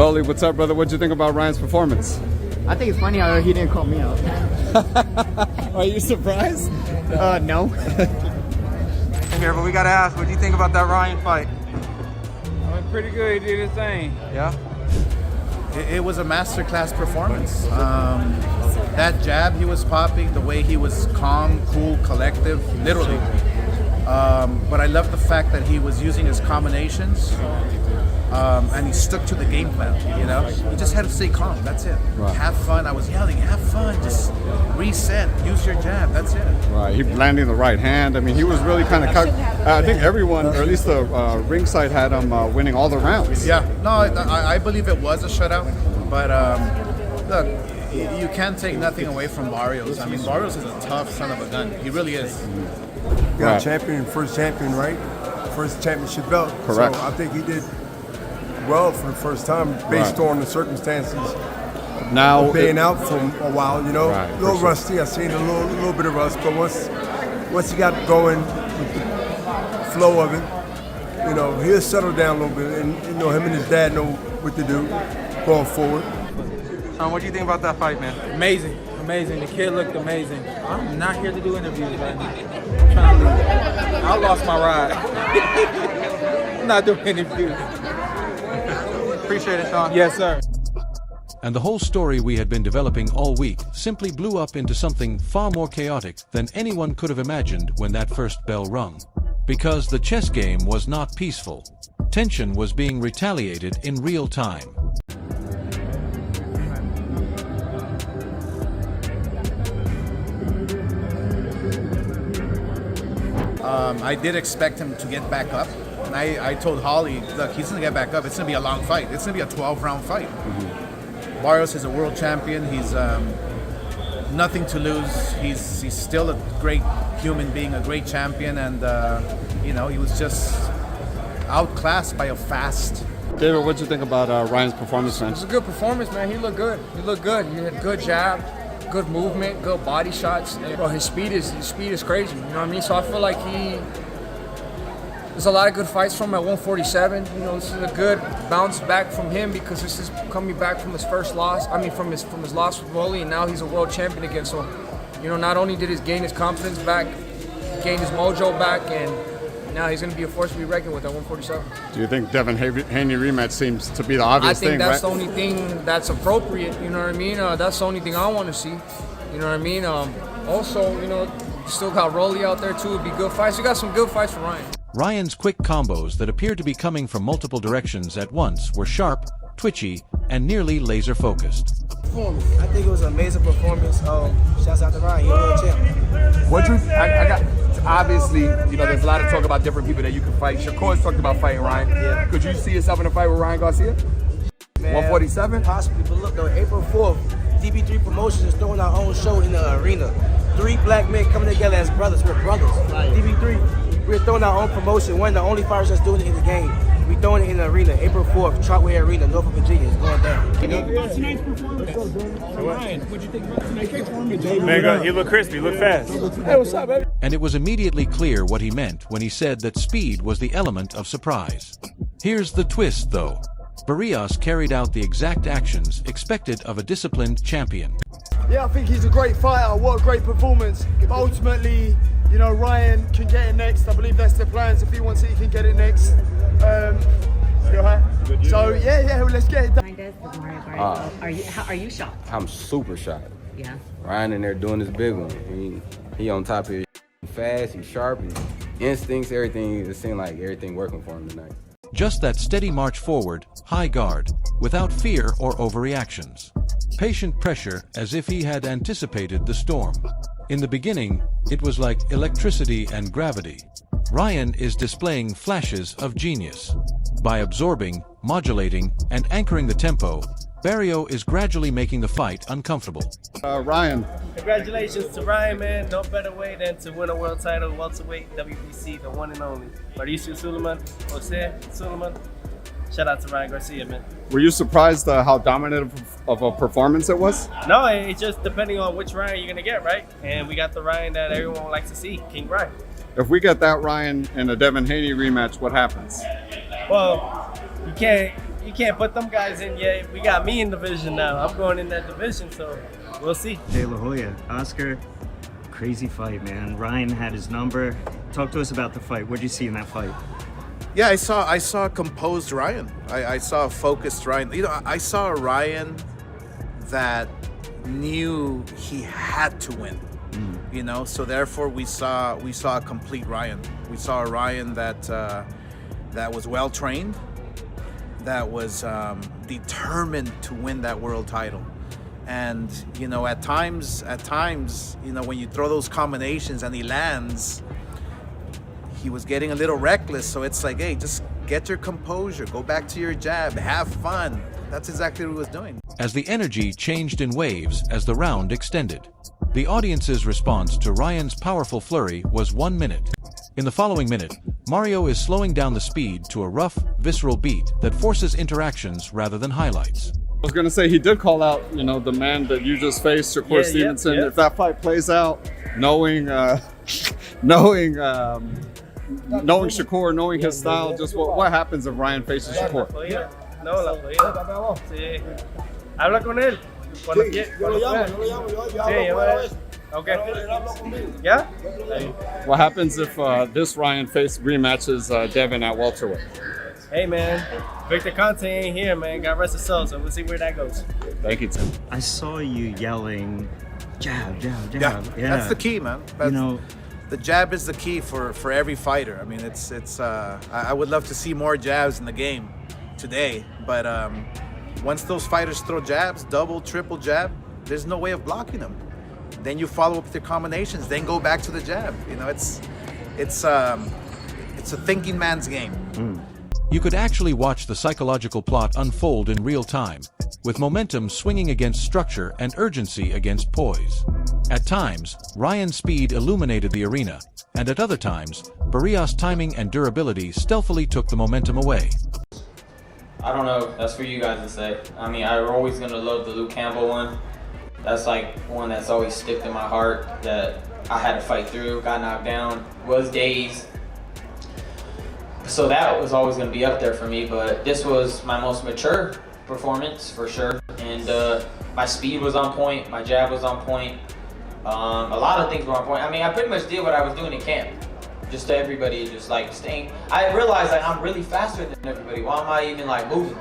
Rolly, what's up, brother? What'd you think about Ryan's performance? I think it's funny how he didn't call me out. Are you surprised? No. Here, but we gotta ask, what do you think about that Ryan fight? Pretty good. He did his thing. Yeah. It was a masterclass performance. That jab he was popping, the way he was calm, cool, collective, literally. But I love the fact that he was using his combinations and he stuck to the game plan, you know? He just had to stay calm, that's it. Right. Have fun. I was yelling, have fun, just reset, use your jab, that's it. Right, he landing the right hand. I mean, he was really kind of I think everyone, or at least the ringside, had him winning all the rounds. Yeah, no, I believe it was a shutout, but look, you can't take nothing away from Barrios. I mean, Barrios is a tough son of a gun. He really is. Got a champion, first champion, right? First championship belt. Correct. So I think he did well for the first time based on the circumstances. Now Being out for a while, you know, Right, a little for sure. rusty. I seen a little bit of rust, but once he got going with the flow of it, you know, he'll settle down a little bit, and you know, him and his dad know what to do going forward. Sean, what do you think about that fight, man? Amazing. Amazing. The kid looked amazing. I'm not here to do interviews right now. I'm trying to leave. I lost my ride. I'm not doing interviews. Appreciate it, Sean. Yes, sir. And the whole story we had been developing all week simply blew up into something far more chaotic than anyone could have imagined when that first bell rung. Because the chess game was not peaceful. Tension was being retaliated in real time. I did expect him to get back up. And I told Holly, look, he's going to get back up. It's going to be a long fight. It's going to be a 12-round fight. Barrios is a world champion. He's nothing to lose. He's still a great human being, a great champion. And, you know, he was just outclassed by a fast. David, what'd you think about Ryan's performance, man? It was a good performance, man. He looked good. He looked good. He had good jab, good movement, good body shots. Bro, his speed is crazy. You know what I mean? So I feel like there's a lot of good fights from him at 147. You know, this is a good bounce back from him because this is coming back from his first loss. I mean, from his loss with Rolly, and now he's a world champion again. So, you know, not only did he gain his confidence back, gain his mojo back, and now he's going to be a force to be reckoned with at 147. Do you think Devin Haney rematch seems to be the obvious thing, I think that's right? the only thing that's appropriate, you know what I mean? That's the only thing I want to see, you know what I mean? Also, you know, still got Rolly out there too. It'd be good fights. We got some good fights for Ryan. Ryan's quick combos that appeared to be coming from multiple directions at once were sharp, twitchy, and nearly laser-focused. I think it was an amazing performance. Shouts out to Ryan, you're a world champ. What you? I got obviously, you know, there's a lot of talk about different people that you can fight. Shakur's talked about fighting Ryan. Yeah. Could you see yourself in a fight with Ryan Garcia? Man, 147? Possibly, but look though, April 4th, DB3 Promotions is throwing our own show in the arena. 3 black men coming together as brothers. We're brothers. Right. DB3, we're throwing our own promotion. One of the only fighters that's doing it in the game. We're throwing it in the arena, April 4th, Trotway Arena, Norfolk, Virginia. It's going down. Tonight's performance. Ryan, what'd you think about tonight's performance? He looked crispy, looked fast. Hey, what's up, baby? And it was immediately clear what he meant when he said that speed was the element of surprise. Here's the twist, though. Barrios carried out the exact actions expected of a disciplined champion. Yeah, I think he's a great fighter. What a great performance. But ultimately, you know, Ryan can get it next. I believe that's the plans. If he wants it, he can get it next. So yeah, let's get it done. Are you shocked? I'm super shocked. Yeah. Ryan in there doing his big one. He on top of his fast, he's sharp, his instincts, everything. It seemed like everything working for him tonight. Just that steady march forward, high guard, without fear or overreactions. Patient pressure as if he had anticipated the storm. In the beginning, it was like electricity and gravity. Ryan is displaying flashes of genius. By absorbing, modulating, and anchoring the tempo, Barrio is gradually making the fight uncomfortable. Ryan. Congratulations to Ryan, man. No better way than to win a world title, welterweight, WBC, the one and only. Mauricio Suleiman, Jose Suleiman. Shout out to Ryan Garcia, man. Were you surprised how dominant of a performance it was? No, it's just depending on which Ryan you're going to get, right? And we got the Ryan that everyone likes to see, King Ryan. If we get that Ryan in a Devin Haney rematch, what happens? Well, you can't you can't put them guys in yet. We got me in division now. I'm going in that division, so we'll see. De La Hoya, Oscar, crazy fight, man. Ryan had his number. Talk to us about the fight. What did you see in that fight? Yeah, I saw a composed Ryan. I saw a focused Ryan. You know, I saw a Ryan that knew he had to win. You know, so therefore we saw a complete Ryan. We saw a Ryan that was well trained, that was determined to win that world title. And you know, at times, you know, when you throw those combinations and he lands, he was getting a little reckless. So it's like, hey, just get your composure, go back to your jab, have fun. That's exactly what he was doing. As the energy changed in waves as the round extended, the audience's response to Ryan's powerful flurry was 1 minute. In the following minute, Mario is slowing down the speed to a rough, visceral beat that forces interactions rather than highlights. I was going to say, he did call out, you know, the man that you just faced, Shakur Stevenson. If that fight plays out, knowing Shakur, knowing his style, just what happens if Ryan faces Shakur? No, la apoyo. Sí. Habla con él. Cuando Okay. Yeah? What happens if this Ryan rematches Devin at welterweight? Hey, man. Victor Conte ain't here, man. Got rest of soul, so we'll see where that goes. Thank you, Tim. I saw you yelling, jab, jab, jab. Yeah, that's the key, man. You know, the jab is the key for every fighter. I mean, I would love to see more jabs in the game today, but once those fighters throw jabs, double, triple jab, there's no way of blocking them. Then you follow up with your combinations, then go back to the jab. You know, it's a thinking man's game. You could actually watch the psychological plot unfold in real time, with momentum swinging against structure and urgency against poise. At times, Ryan's speed illuminated the arena, and at other times, Barrios' timing and durability stealthily took the momentum away. I don't know, that's for you guys to say. I mean, I'm always gonna love the Luke Campbell one. That's like one that's always sticked in my heart that I had to fight through, got knocked down, was dazed. So that was always gonna be up there for me, but this was my most mature performance for sure. And my speed was on point, my jab was on point. A lot of things were on point. I mean, I pretty much did what I was doing in camp. Just to everybody, just like staying. I realized like I'm really faster than everybody. Why am I even like moving?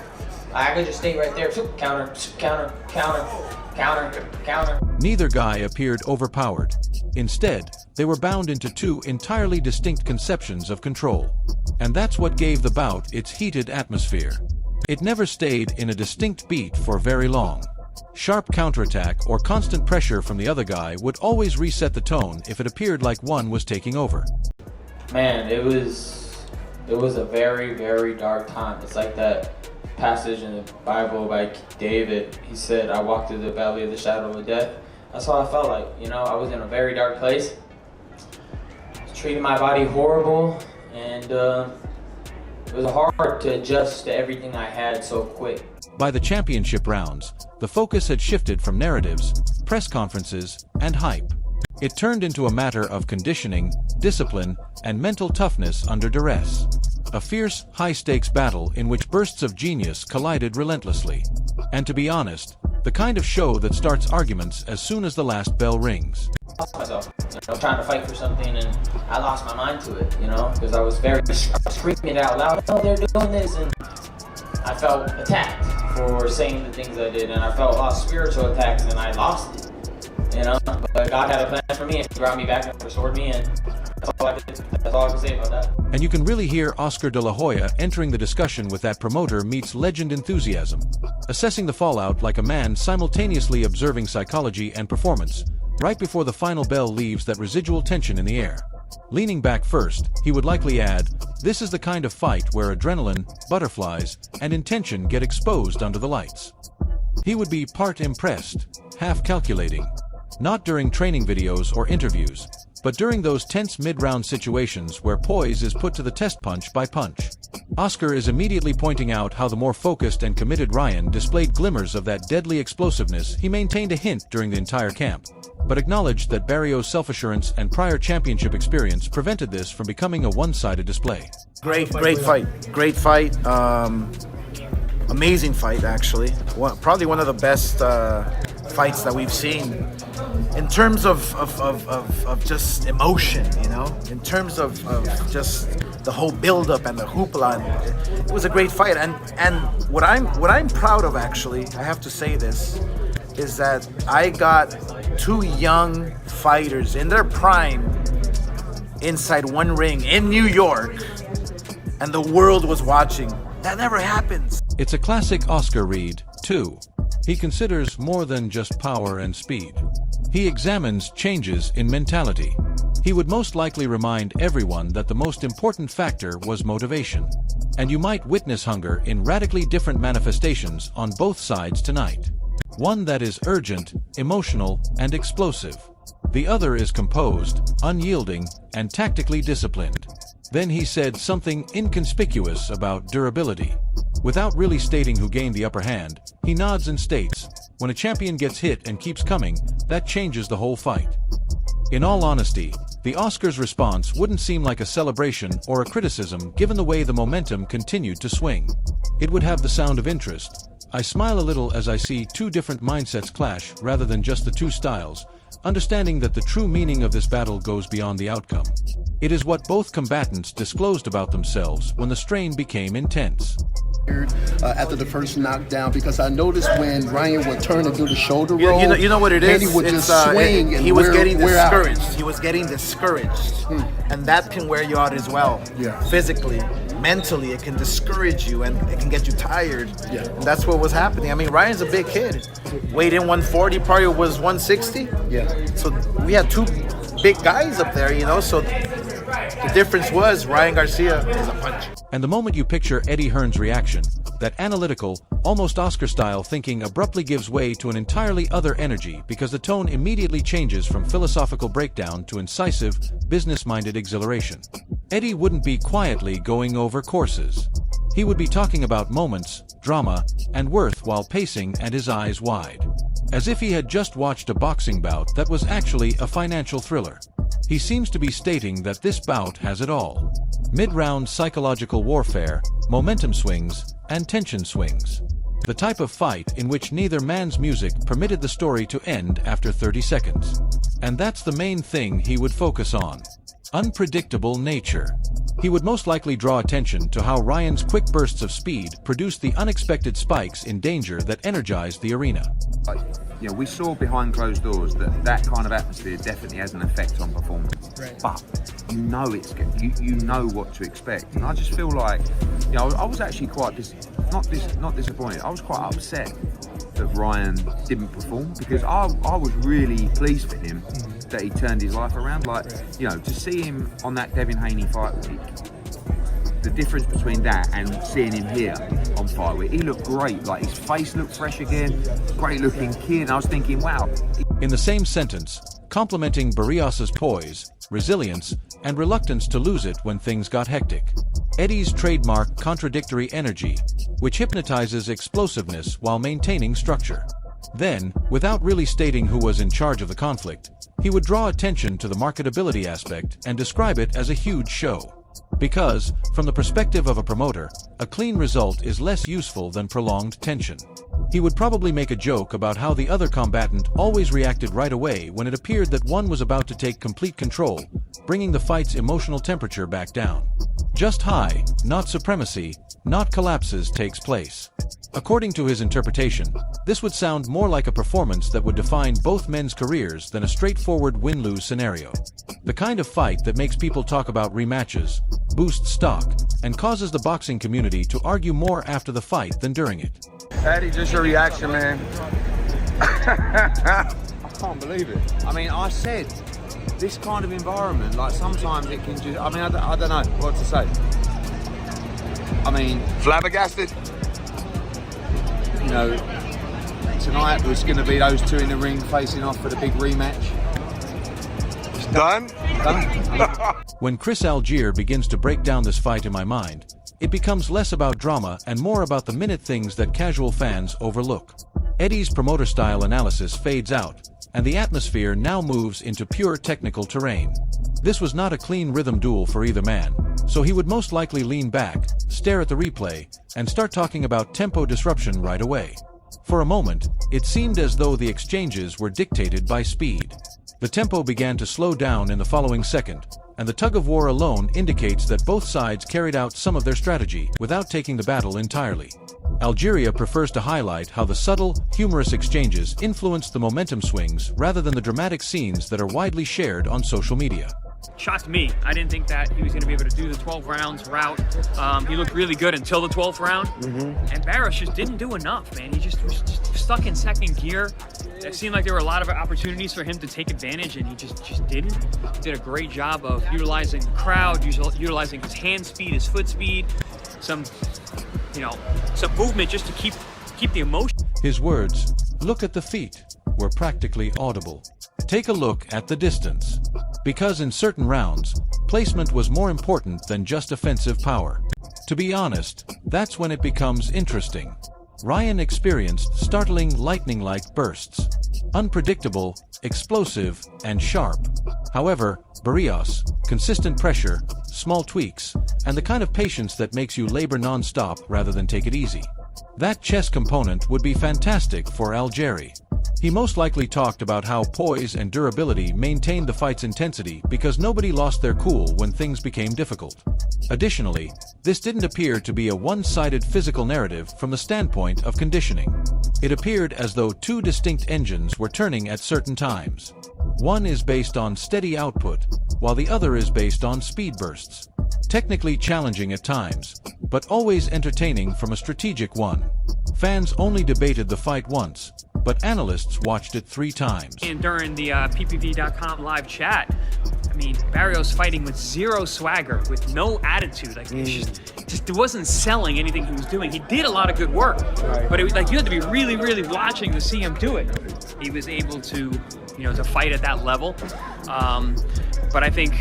I could just stay right there. Counter, counter, counter, counter, counter. Neither guy appeared overpowered. Instead, they were bound into two entirely distinct conceptions of control. And that's what gave the bout its heated atmosphere. It never stayed in a distinct beat for very long. Sharp counterattack or constant pressure from the other guy would always reset the tone if it appeared like one was taking over. Man, it was a very, very dark time. It's like that passage in the Bible by David. He said, I walked through the valley of the shadow of death. That's how I felt like, you know, I was in a very dark place. Treating my body horrible, and it was hard to adjust to everything I had so quick. By the championship rounds, the focus had shifted from narratives, press conferences, and hype. It turned into a matter of conditioning, discipline, and mental toughness under duress. A fierce, high-stakes battle in which bursts of genius collided relentlessly. And to be honest, the kind of show that starts arguments as soon as the last bell rings. Myself, you know, trying to fight for something, and I lost my mind to it, you know, because I was screaming out loud, oh, they're doing this, and I felt attacked for saying the things I did, and I felt lost spiritual attacks, and I lost it. You know, but God had a plan for me, and He brought me back and restored me, and that's all I can say about that. And you can really hear Oscar De La Hoya entering the discussion with that promoter meets legend enthusiasm, assessing the fallout like a man simultaneously observing psychology and performance, right before the final bell leaves that residual tension in the air. Leaning back first, he would likely add, this is the kind of fight where adrenaline, butterflies, and intention get exposed under the lights. He would be part impressed, half calculating. Not during training videos or interviews, but during those tense mid-round situations where poise is put to the test punch by punch. Oscar is immediately pointing out how the more focused and committed Ryan displayed glimmers of that deadly explosiveness he maintained a hint during the entire camp, but acknowledged that Barrios' self-assurance and prior championship experience prevented this from becoming a one-sided display. Great fight. Great fight. Amazing fight, actually. Probably one of the best fights that we've seen in terms of just emotion, you know, in terms of just the whole build-up and the hoopla. It was a great fight, and what I'm proud of, actually, I have to say this, is that I got two young fighters in their prime inside one ring in New York, and the world was watching. That never happens. It's a classic Oscar read, too. He considers more than just power and speed. He examines changes in mentality. He would most likely remind everyone that the most important factor was motivation. And you might witness hunger in radically different manifestations on both sides tonight. One that is urgent, emotional, and explosive. The other is composed, unyielding, and tactically disciplined. Then he said something inconspicuous about durability. Without really stating who gained the upper hand, he nods and states, when a champion gets hit and keeps coming, that changes the whole fight. In all honesty, the Oscars' response wouldn't seem like a celebration or a criticism given the way the momentum continued to swing. It would have the sound of interest. I smile a little as I see two different mindsets clash rather than just the two styles, understanding that the true meaning of this battle goes beyond the outcome. It is what both combatants disclosed about themselves when the strain became intense. After the first knockdown, because I noticed when Ryan would turn and do the shoulder roll, you know what it is? Eddie would just swing and he was getting discouraged. Out. He was getting discouraged, and that can wear you out as well. Yeah. Physically, mentally, it can discourage you and it can get you tired. Yeah. And that's what was happening. I mean, Ryan's a big kid. Weighed in 140, probably was 160. Yeah. So we had two big guys up there, you know. So the difference was Ryan Garcia is a punch. And the moment you picture Eddie Hearn's reaction, that analytical, almost Oscar-style thinking abruptly gives way to an entirely other energy because the tone immediately changes from philosophical breakdown to incisive, business-minded exhilaration. Eddie wouldn't be quietly going over courses. He would be talking about moments, drama, and worth while pacing and his eyes wide. As if he had just watched a boxing bout that was actually a financial thriller. He seems to be stating that this bout has it all. Mid-round psychological warfare, momentum swings, and tension swings. The type of fight in which neither man's music permitted the story to end after 30 seconds. And that's the main thing he would focus on. Unpredictable nature. He would most likely draw attention to how Ryan's quick bursts of speed produced the unexpected spikes in danger that energized the arena. You know, we saw behind closed doors that kind of atmosphere definitely has an effect on performance. Right. But you know you know what to expect, and I just feel like, you know, I was actually quite not disappointed. I was quite upset that Ryan didn't perform because I was really pleased for him that he turned his life around. Like, you know, to see him on that Devin Haney fight week, the difference between that and seeing him here on fight week, he looked great. Like, his face looked fresh again, great looking kid. And I was thinking, wow. In the same sentence, complimenting Barrios' poise, resilience, and reluctance to lose it when things got hectic. Eddie's trademark contradictory energy, which hypnotizes explosiveness while maintaining structure. Then, without really stating who was in charge of the conflict, he would draw attention to the marketability aspect and describe it as a huge show. Because, from the perspective of a promoter, a clean result is less useful than prolonged tension. He would probably make a joke about how the other combatant always reacted right away when it appeared that one was about to take complete control, bringing the fight's emotional temperature back down. Just high, not supremacy, not collapses takes place. According to his interpretation, this would sound more like a performance that would define both men's careers than a straightforward win-lose scenario. The kind of fight that makes people talk about rematches, boosts stock, and causes the boxing community to argue more after the fight than during it. Eddie, just your reaction, man. I can't believe it. I mean, I said, this kind of environment, like sometimes it can just, I mean, I don't know what to say. I mean... Flabbergasted? You know, tonight was going to be those two in the ring facing off for the big rematch. It's done? When Chris Algier begins to break down this fight in my mind, it becomes less about drama and more about the minute things that casual fans overlook. Eddie's promoter-style analysis fades out, and the atmosphere now moves into pure technical terrain. This was not a clean rhythm duel for either man, so he would most likely lean back, stare at the replay, and start talking about tempo disruption right away. For a moment, it seemed as though the exchanges were dictated by speed. The tempo began to slow down in the following second, and the tug-of-war alone indicates that both sides carried out some of their strategy without taking the battle entirely. Algeria prefers to highlight how the subtle, humorous exchanges influenced the momentum swings rather than the dramatic scenes that are widely shared on social media. Shocked me. I didn't think that he was going to be able to do the 12 rounds route. He looked really good until the 12th round. And Barrios just didn't do enough, man. He just was stuck in second gear. It seemed like there were a lot of opportunities for him to take advantage, and he just didn't. He did a great job of utilizing the crowd, utilizing his hand speed, his foot speed, some movement just to keep the emotion. His words, "Look at the feet," were practically audible. Take a look at the distance. Because in certain rounds, placement was more important than just offensive power. To be honest, that's when it becomes interesting. Ryan experienced startling lightning-like bursts. Unpredictable, explosive, and sharp. However, Barrios, consistent pressure, small tweaks, and the kind of patience that makes you labor non-stop rather than take it easy. That chess component would be fantastic for Algeria. He most likely talked about how poise and durability maintained the fight's intensity because nobody lost their cool when things became difficult. Additionally, this didn't appear to be a one-sided physical narrative from the standpoint of conditioning. It appeared as though two distinct engines were turning at certain times. One is based on steady output, while the other is based on speed bursts. Technically challenging at times, but always entertaining from a strategic one. Fans only debated the fight once, but analysts watched it 3 times. And during the PPV.com live chat, I mean, Barrios fighting with zero swagger, with no attitude. Like, it wasn't selling anything he was doing. He did a lot of good work, but it was like you had to be really, really watching to see him do it. He was able to, to fight at that level. But I think,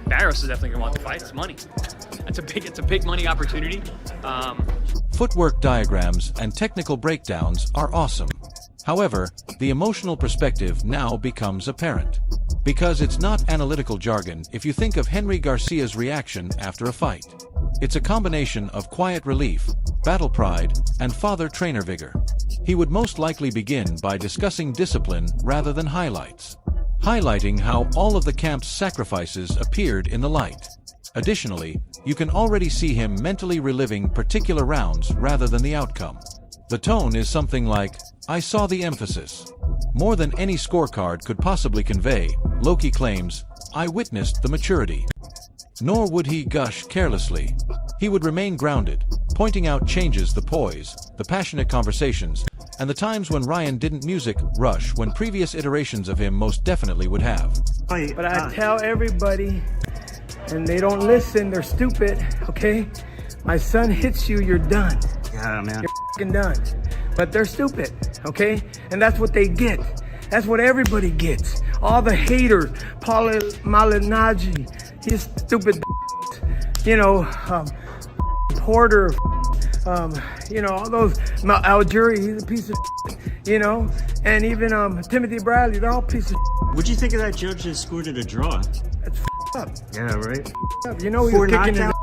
Barrios is definitely gonna want to fight. It's money. It's a big money opportunity. Footwork diagrams and technical breakdowns are awesome. However, the emotional perspective now becomes apparent. Because it's not analytical jargon if you think of Henry Garcia's reaction after a fight. It's a combination of quiet relief, battle pride, and father-trainer vigor. He would most likely begin by discussing discipline rather than highlights. Highlighting how all of the camp's sacrifices appeared in the light. Additionally, you can already see him mentally reliving particular rounds rather than the outcome. The tone is something like, "I saw the emphasis." More than any scorecard could possibly convey, Loki claims, "I witnessed the maturity." Nor would he gush carelessly. He would remain grounded, pointing out changes, the poise, the passionate conversations, and the times when Ryan didn't music rush when previous iterations of him most definitely would have. But I tell everybody, and they don't listen, they're stupid, okay? My son hits you, you're done. Yeah, man. You're f***ing done. But they're stupid, okay? And that's what they get. That's what everybody gets. All the haters, Paul Malignaggi, he's stupid, Porter, all those, Algeria, he's a piece of and even Timothy Bradley, they're all pieces of What'd you think of that judge that scored it a draw? That's up. Yeah, right? Up. He was kicking his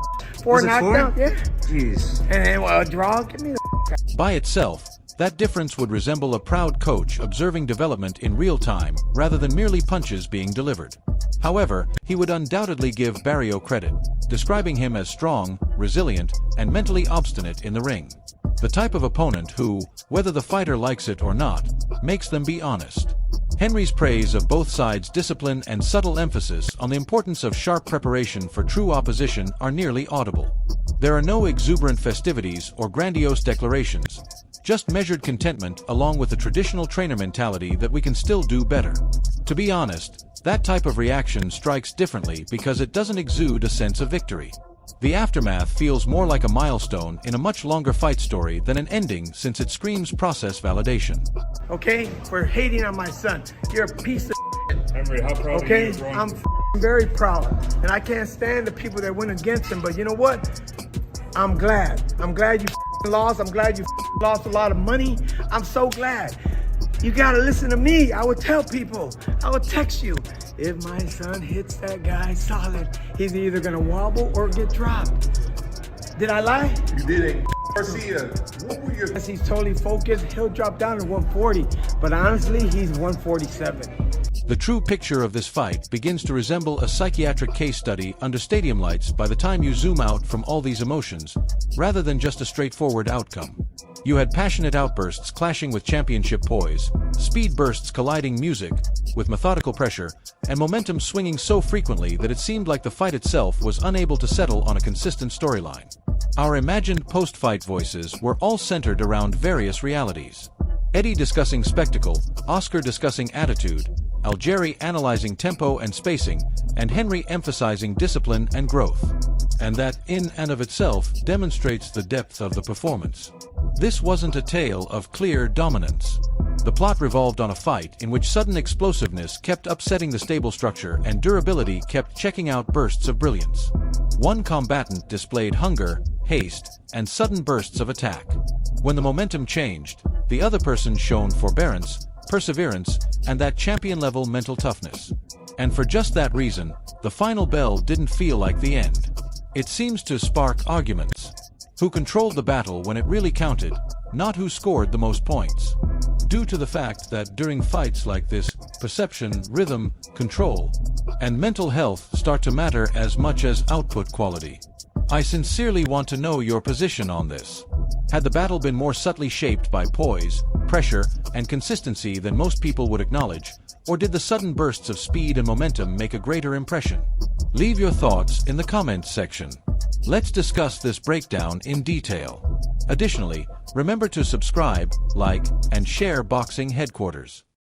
4 knockdowns, yeah. Jeez. And a draw, get me the out. By itself, that difference would resemble a proud coach observing development in real time rather than merely punches being delivered. However, he would undoubtedly give Barrios credit, describing him as strong, resilient, and mentally obstinate in the ring. The type of opponent who, whether the fighter likes it or not, makes them be honest. Henry's praise of both sides' discipline and subtle emphasis on the importance of sharp preparation for true opposition are nearly audible. There are no exuberant festivities or grandiose declarations, just measured contentment along with the traditional trainer mentality that we can still do better. To be honest, that type of reaction strikes differently because it doesn't exude a sense of victory. The aftermath feels more like a milestone in a much longer fight story than an ending since it screams process validation. Okay? For hating on my son. You're a piece of Henry, how proud okay? are you? I'm very proud. And I can't stand the people that went against him, but you know what? I'm glad. I'm glad you lost. I'm glad you lost a lot of money. I'm so glad. You gotta listen to me. I would tell people. I would text you. If my son hits that guy solid, he's either gonna wobble or get dropped. Did I lie? You did it. Garcia, what were your... As he's totally focused, he'll drop down to 140. But honestly, he's 147. The true picture of this fight begins to resemble a psychiatric case study under stadium lights by the time you zoom out from all these emotions, rather than just a straightforward outcome. You had passionate outbursts clashing with championship poise, speed bursts colliding music with methodical pressure, and momentum swinging so frequently that it seemed like the fight itself was unable to settle on a consistent storyline. Our imagined post-fight voices were all centered around various realities. Eddie discussing spectacle, Oscar discussing attitude, Algieri analyzing tempo and spacing, and Henry emphasizing discipline and growth. And that, in and of itself, demonstrates the depth of the performance. This wasn't a tale of clear dominance. The plot revolved on a fight in which sudden explosiveness kept upsetting the stable structure and durability kept checking out bursts of brilliance. One combatant displayed hunger, haste, and sudden bursts of attack. When the momentum changed, the other person shone forbearance, perseverance, and that champion-level mental toughness. And for just that reason, the final bell didn't feel like the end. It seems to spark arguments. Who controlled the battle when it really counted, not who scored the most points. Due to the fact that during fights like this, perception, rhythm, control, and mental health start to matter as much as output quality. I sincerely want to know your position on this. Had the battle been more subtly shaped by poise, pressure, and consistency than most people would acknowledge, or did the sudden bursts of speed and momentum make a greater impression? Leave your thoughts in the comments section. Let's discuss this breakdown in detail. Additionally, remember to subscribe, like, and share Boxing Headquarters.